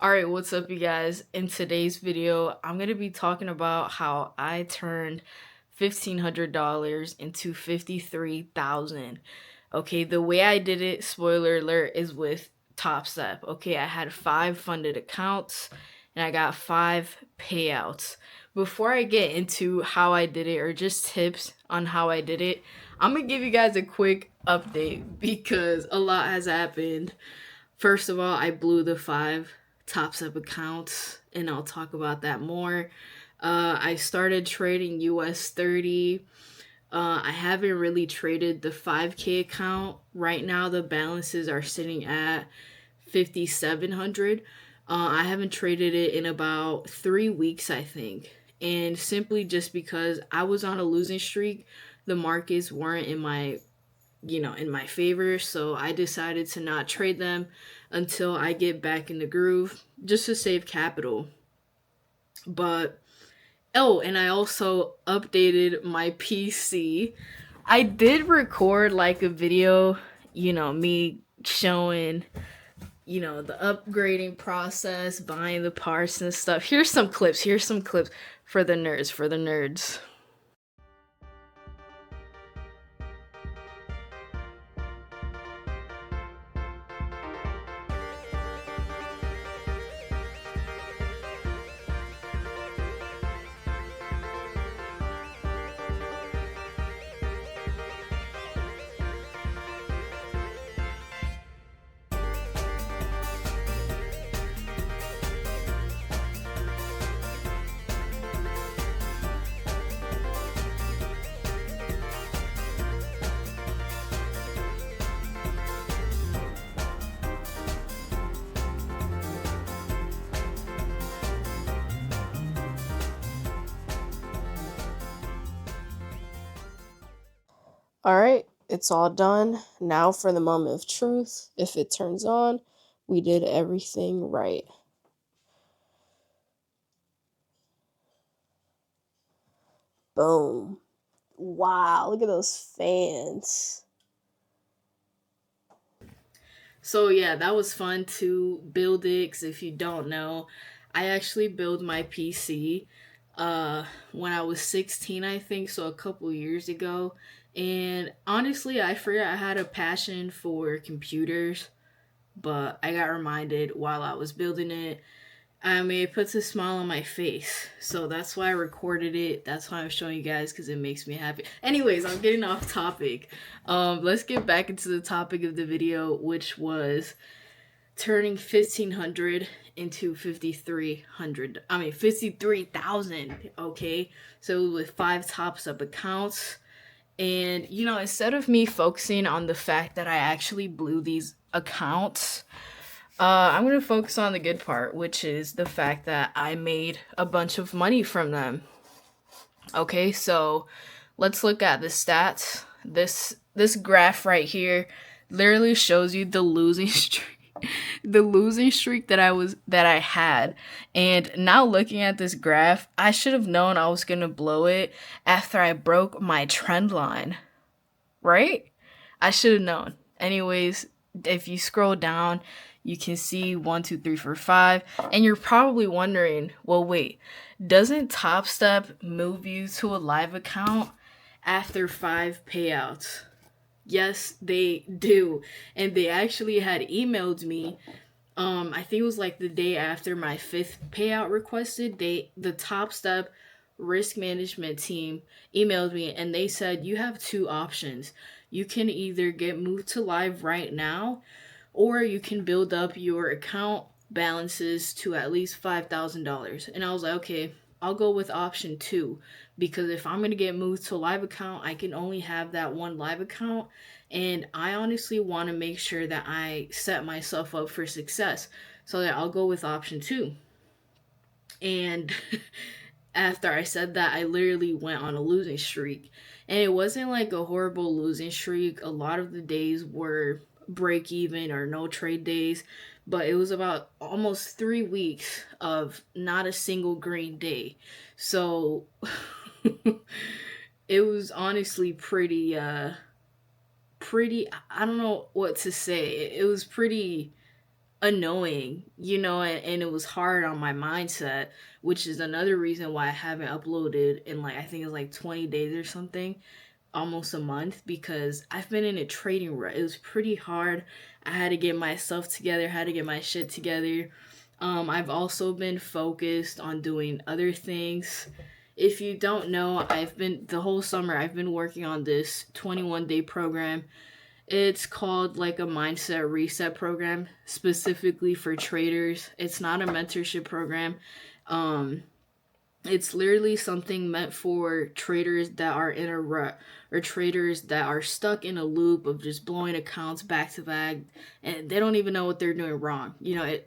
Alright, what's up, you guys? In today's video, I'm going to be talking about how I turned $1,500 into 53,000. Okay, the way I did it, spoiler alert, is with Top Step. Okay, I had 5 funded accounts and I got 5 payouts. Before I get into how I did it or just tips on how I did it, I'm going to give you guys a quick update because a lot has happened. First of all, I blew the 5 Top Step accounts, and I'll talk about that more. I started trading US 30. I haven't really traded the 5K account. Right now, the balances are sitting at 5,700. I haven't traded it in about 3 weeks, I think. And simply just because I was on a losing streak, the markets weren't in my favor, so I decided to not trade them until I get back in the groove just to save capital. But oh, and I also updated my PC. I did record like a video, me showing, the upgrading process, buying the parts and stuff. Here's some clips. Here's some clips for the nerds, for the nerds. All right, it's all done. Now for the moment of truth. If it turns on, we did everything right. Boom. Wow, look at those fans. So yeah, that was fun to build it. 'Cause if you don't know, I actually built my PC when I was 16, I think, so a couple years ago. And honestly, I forgot I had a passion for computers, but I got reminded while I was building it. I mean, it puts a smile on my face. So that's why I recorded it. That's why I'm showing you guys because it makes me happy. Anyways, I'm getting off topic. Let's get back into the topic of the video, which was turning 1,500 into 5,300. I mean, 53,000. Okay. So with 5 Top Step accounts. And, instead of me focusing on the fact that I actually blew these accounts, I'm going to focus on the good part, which is the fact that I made a bunch of money from them. Okay, so let's look at the stats. This graph right here literally shows you the losing streak. The losing streak that I had. And now looking at this graph, I should have known I was going to blow it after I broke my trend line. Right? I should have known. Anyways, if you scroll down, you can see 1, 2, 3, 4, 5, and you're probably wondering, well, wait, doesn't Top Step move you to a live account after 5 payouts? Yes, they do. And they actually had emailed me. I think it was like the day after my 5th payout requested. The Top Step risk management team emailed me and they said you have 2 options. You can either get moved to live right now, or you can build up your account balances to at least $5,000. And I was like, okay, I'll go with option 2 because if I'm going to get moved to a live account, I can only have that one live account. And I honestly want to make sure that I set myself up for success. So that I'll go with option 2. And after I said that, I literally went on a losing streak. And it wasn't like a horrible losing streak. A lot of the days were break even or no trade days, but it was about almost 3 weeks of not a single green day. So it was honestly pretty, I don't know what to say. It was pretty annoying, and it was hard on my mindset, which is another reason why I haven't uploaded in, like, I think it's like 20 days or something, almost a month, because I've been in a trading rut. It was pretty hard. I had to get myself together, had to get my shit together. I've also been focused on doing other things. If you don't know, I've been the whole summer I've been working on this 21-day program. It's called like a mindset reset program specifically for traders. It's not a mentorship program. Um, it's literally something meant for traders that are in a rut, or traders that are stuck in a loop of just blowing accounts back to back and they don't even know what they're doing wrong.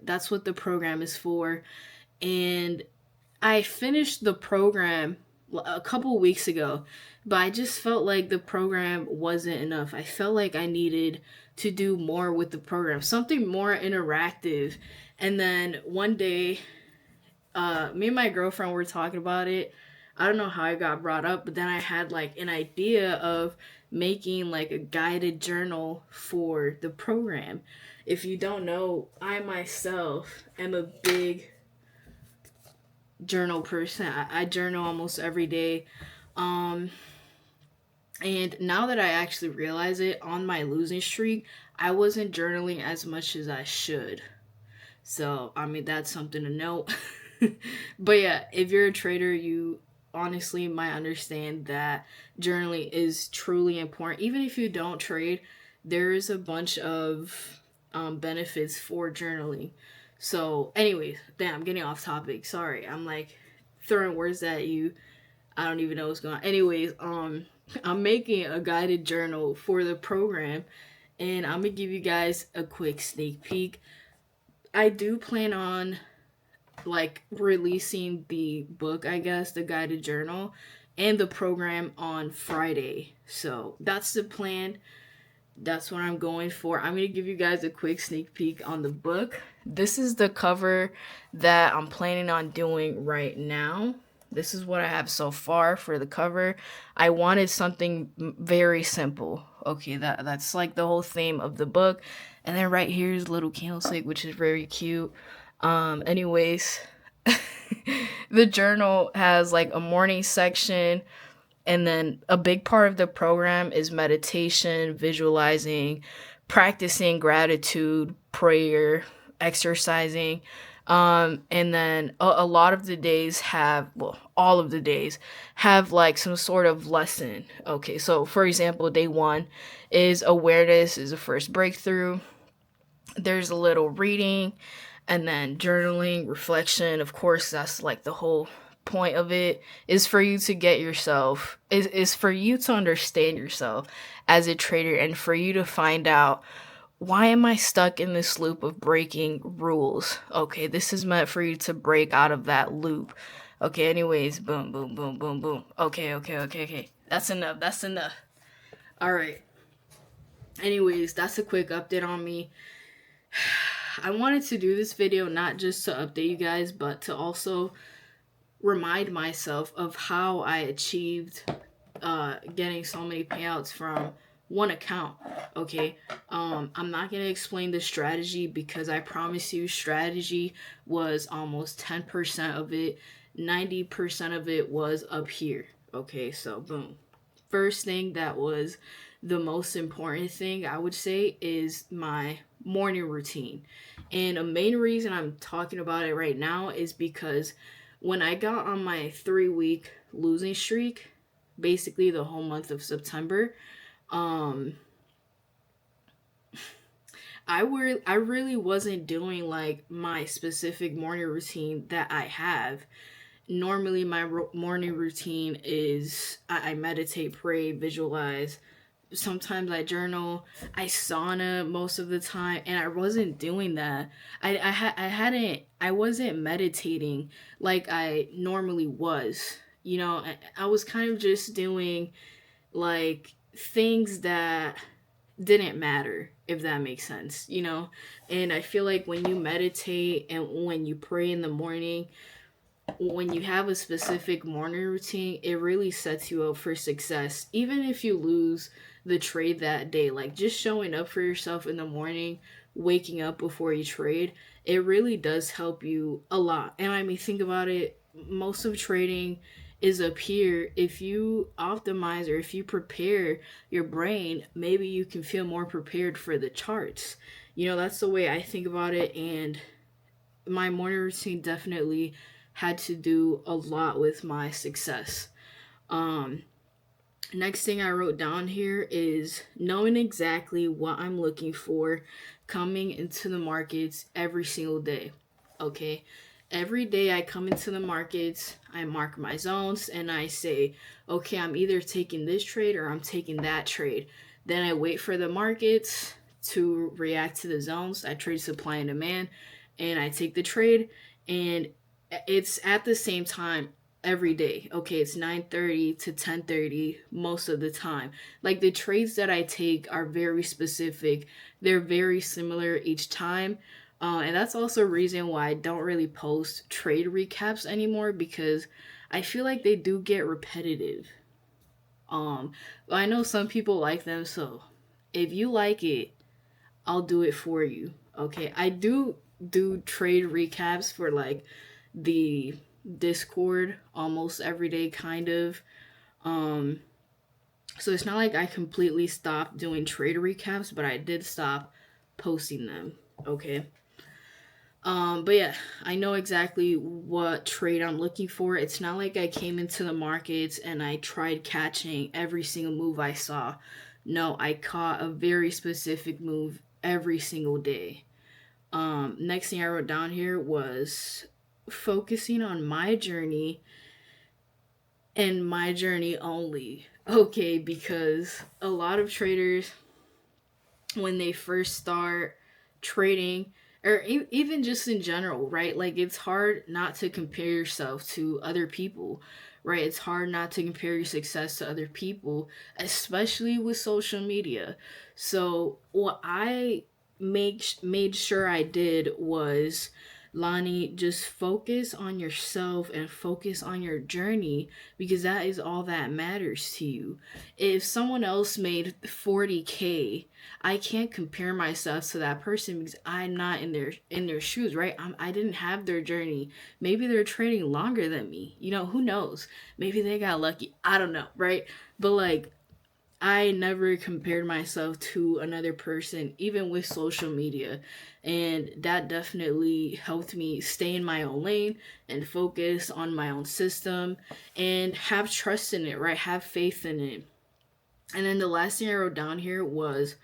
That's what the program is for. And I finished the program a couple weeks ago, but I just felt like the program wasn't enough. I felt like I needed to do more with the program, something more interactive. And then one day, me and my girlfriend were talking about it. I don't know how it got brought up, but then I had like an idea of making like a guided journal for the program. If you don't know, I myself am a big journal person. I journal almost every day. Um, and now that I actually realize it, on my losing streak, I wasn't journaling as much as I should. So, I mean, that's something to note. But yeah, if you're a trader, you honestly might understand that journaling is truly important. Even if you don't trade, there is a bunch of benefits for journaling. So, anyways, damn, I'm getting off topic. Sorry, I'm like throwing words at you. I don't even know what's going on. Anyways, I'm making a guided journal for the program, and I'm gonna give you guys a quick sneak peek. I do plan on like releasing the book, I guess, the guided journal, and the program on Friday. So that's the plan. That's what I'm going for. I'm going to give you guys a quick sneak peek on the book. This is the cover that I'm planning on doing right now. This is what I have so far for the cover. I wanted something very simple. Okay, that's like the whole theme of the book. And then right here is little candlestick, which is very cute. Anyways, the journal has like a morning section, and then a big part of the program is meditation, visualizing, practicing gratitude, prayer, exercising. And then a lot of the days have, well, all of the days have like some sort of lesson. Okay, so for example, day one is awareness is the first breakthrough. There's a little reading, and then journaling, reflection. Of course, that's like the whole point of it, is for you to get yourself, is for you to understand yourself as a trader, and for you to find out, why am I stuck in this loop of breaking rules? Okay, this is meant for you to break out of that loop. Okay, anyways, boom, boom, boom, boom, boom. Okay. That's enough. That's enough. All right. Anyways, that's a quick update on me. I wanted to do this video not just to update you guys, but to also remind myself of how I achieved getting so many payouts from one account. Okay, I'm not gonna explain the strategy because I promise you, strategy was almost 10% of it. 90% of it was up here. Okay, so boom. First thing that was the most important thing I would say is my morning routine. And a main reason I'm talking about it right now is because when I got on my 3 week losing streak, basically the whole month of September, um I really wasn't doing like my specific morning routine that I have. Normally my morning routine is I meditate, pray, visualize. Sometimes I journal, I sauna most of the time, and I wasn't doing that. I wasn't meditating like I normally was. I was kind of just doing like things that didn't matter, if that makes sense, And I feel like when you meditate and when you pray in the morning, when you have a specific morning routine, it really sets you up for success. Even if you lose the trade that day, like just showing up for yourself in the morning waking up before you trade, it really does help you a lot. And I mean, think about it, most of trading is up here. If you optimize or if you prepare your brain, maybe you can feel more prepared for the charts. That's the way I think about it. And my morning routine definitely had to do a lot with my success. Um, Next thing I wrote down here is knowing exactly what I'm looking for coming into the markets every single day. Okay. Every day I come into the markets, I mark my zones and I say, okay, I'm either taking this trade or I'm taking that trade. Then I wait for the markets to react to the zones. I trade supply and demand and I take the trade, and it's at the same time every day. Okay, it's 9:30 to 10:30 most of the time. Like the trades that I take are very specific. They're very similar each time. And that's also a reason why I don't really post trade recaps anymore, because I feel like they do get repetitive. Um, I know some people like them, so if you like it, I'll do it for you. Okay, I do trade recaps for like the Discord almost every day, kind of. Um, so it's not like I completely stopped doing trade recaps, but I did stop posting them. Okay. But yeah, I know exactly what trade I'm looking for. It's not like I came into the markets and I tried catching every single move I saw. No, I caught a very specific move every single day. Next thing I wrote down here was focusing on my journey and my journey only. Okay, because a lot of traders, when they first start trading, or even just in general, right? Like it's hard not to compare yourself to other people, right? It's hard not to compare your success to other people, especially with social media. So what I made sure I did was, Lonnie, just focus on yourself and focus on your journey, because that is all that matters to you. If someone else made 40K, I can't compare myself to that person because I'm not in their shoes, right? I didn't have their journey. Maybe they're trading longer than me. Who knows? Maybe they got lucky. I don't know, right? But like, I never compared myself to another person, even with social media. And that definitely helped me stay in my own lane and focus on my own system and have trust in it, right? Have faith in it. And then the last thing I wrote down here was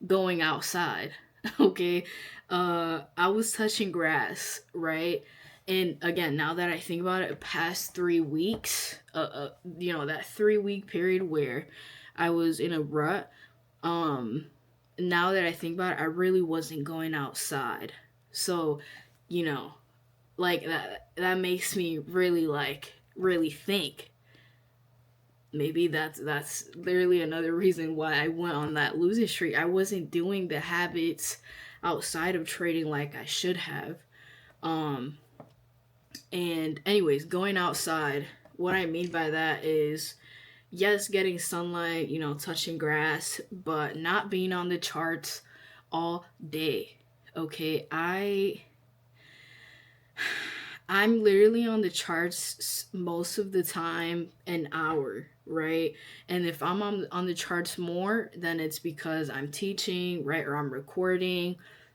going outside. Okay. I was touching grass, right? And again, now that I think about it, past 3 weeks, that 3 week period where I was in a rut, um, now that I think about it, I really wasn't going outside. So, you know, like that makes me really really think, maybe that's literally another reason why I went on that losing streak. I wasn't doing the habits outside of trading like I should have. Um, and anyways, going outside, what I mean by that is, yes, getting sunlight, touching grass, but not being on the charts all day. Okay, I'm literally on the charts most of the time an hour, right? And if I'm on the charts more, then it's because I'm teaching, right? Or I'm recording,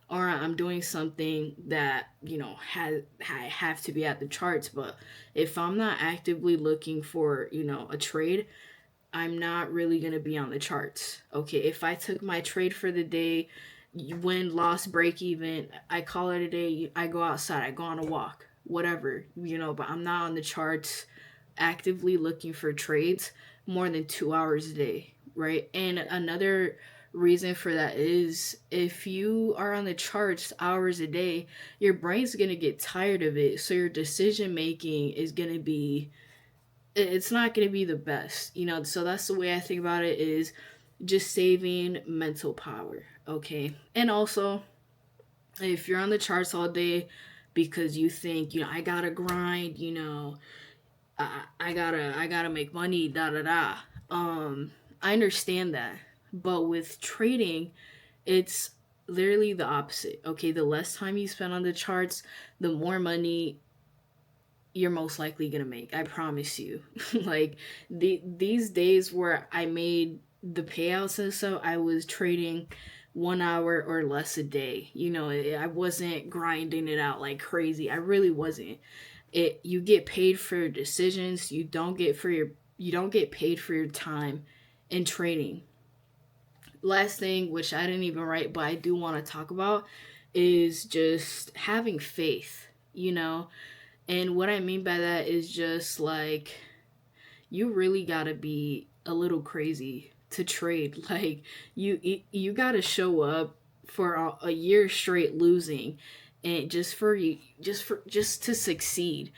or I'm doing something that, I have to be at the charts. But if I'm not actively looking for, a trade, I'm not really going to be on the charts. Okay, if I took my trade for the day, win, loss, break even, I call it a day. I go outside, I go on a walk, whatever, but I'm not on the charts actively looking for trades more than 2 hours a day, right? And another reason for that is, if you are on the charts hours a day, your brain's going to get tired of it. So your decision making is going to be, it's not going to be the best, so that's the way I think about it, is just saving mental power. Okay, and also, if you're on the charts all day because you think, I gotta grind, I gotta make money, da da da, I understand that. But with trading, it's literally the opposite. Okay, the less time you spend on the charts, the more money you're most likely gonna make. I promise you. Like these days where I made the payouts and so I was trading 1 hour or less a day. I wasn't grinding it out like crazy. I really wasn't. You get paid for your decisions. You don't get paid for your time in trading. Last thing, which I didn't even write, but I do want to talk about, is just having faith. And what I mean by that is just like you really gotta be a little crazy to trade. Like you gotta show up for a year straight losing, and just to succeed.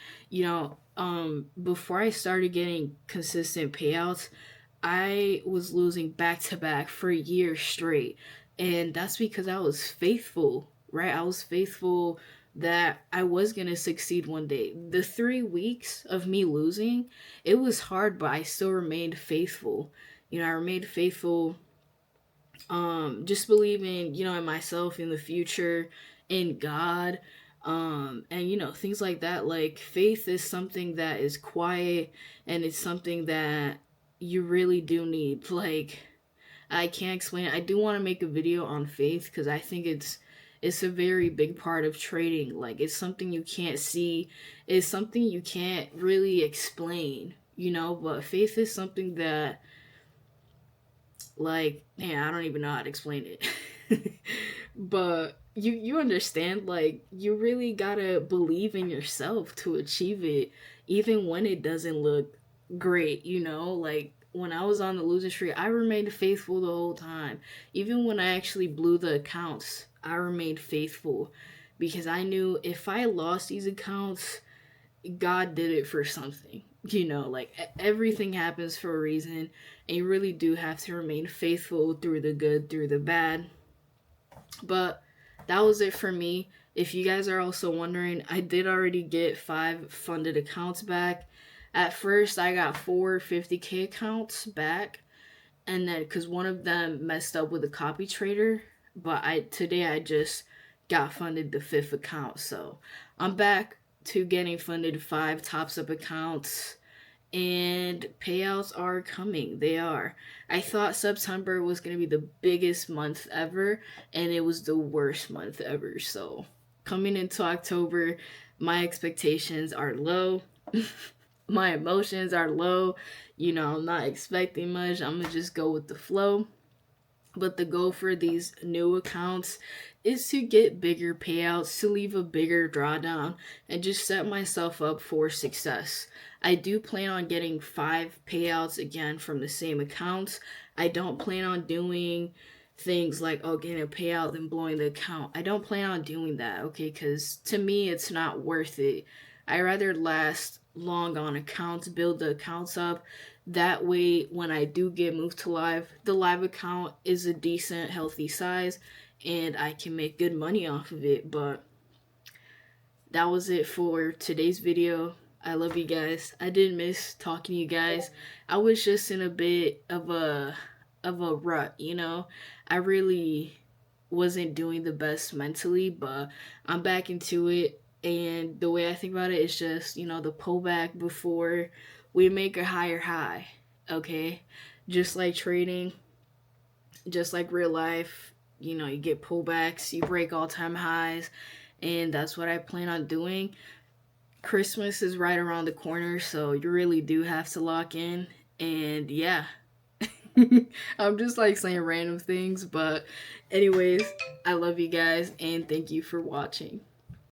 Before I started getting consistent payouts, I was losing back to back for years straight. And that's because I was faithful, right? I was faithful that I was going to succeed one day. The 3 weeks of me losing, it was hard, but I still remained faithful. I remained faithful, just believing, in myself, in the future, in God, and things like that. Like faith is something that is quiet, and it's something that you really do need. Like I can't explain it. I do want to make a video on faith because I think it's a very big part of trading. Like it's something you can't see, it's something you can't really explain, but faith is something that, like, man, I don't even know how to explain it. But you understand, like you really gotta believe in yourself to achieve it, even when it doesn't look great. Like when I was on the losing streak, I remained faithful the whole time. Even when I actually blew the accounts, I remained faithful because I knew if I lost these accounts, God did it for something. Like everything happens for a reason, and you really do have to remain faithful through the good, through the bad. But that was it for me. If you guys are also wondering, I did already get 5 funded accounts back. At first, I got 4 50K accounts back, and then because one of them messed up with a copy trader, but I just got funded the fifth account, so I'm back to getting funded 5 tops up accounts, and payouts are coming. They are. I thought September was going to be the biggest month ever, and it was the worst month ever. So, coming into October, my expectations are low. My emotions are low. I'm not expecting much. I'm going to just go with the flow. But the goal for these new accounts is to get bigger payouts, to leave a bigger drawdown, and just set myself up for success. I do plan on getting 5 payouts again from the same accounts. I don't plan on doing things like, oh, getting a payout then blowing the account. I don't plan on doing that, okay? Because to me, it's not worth it. I rather last long on accounts, build the accounts up. That way, when I do get moved to live, the live account is a decent, healthy size, and I can make good money off of it. But that was it for today's video. I love you guys. I didn't miss talking to you guys. I was just in a bit of a rut. I really wasn't doing the best mentally, but I'm back into it. And the way I think about it is just, the pullback before we make a higher high. Okay? Just like trading, just like real life, you get pullbacks, you break all time highs, and that's what I plan on doing. Christmas is right around the corner, so you really do have to lock in. And yeah, I'm just like saying random things, but anyways, I love you guys and thank you for watching.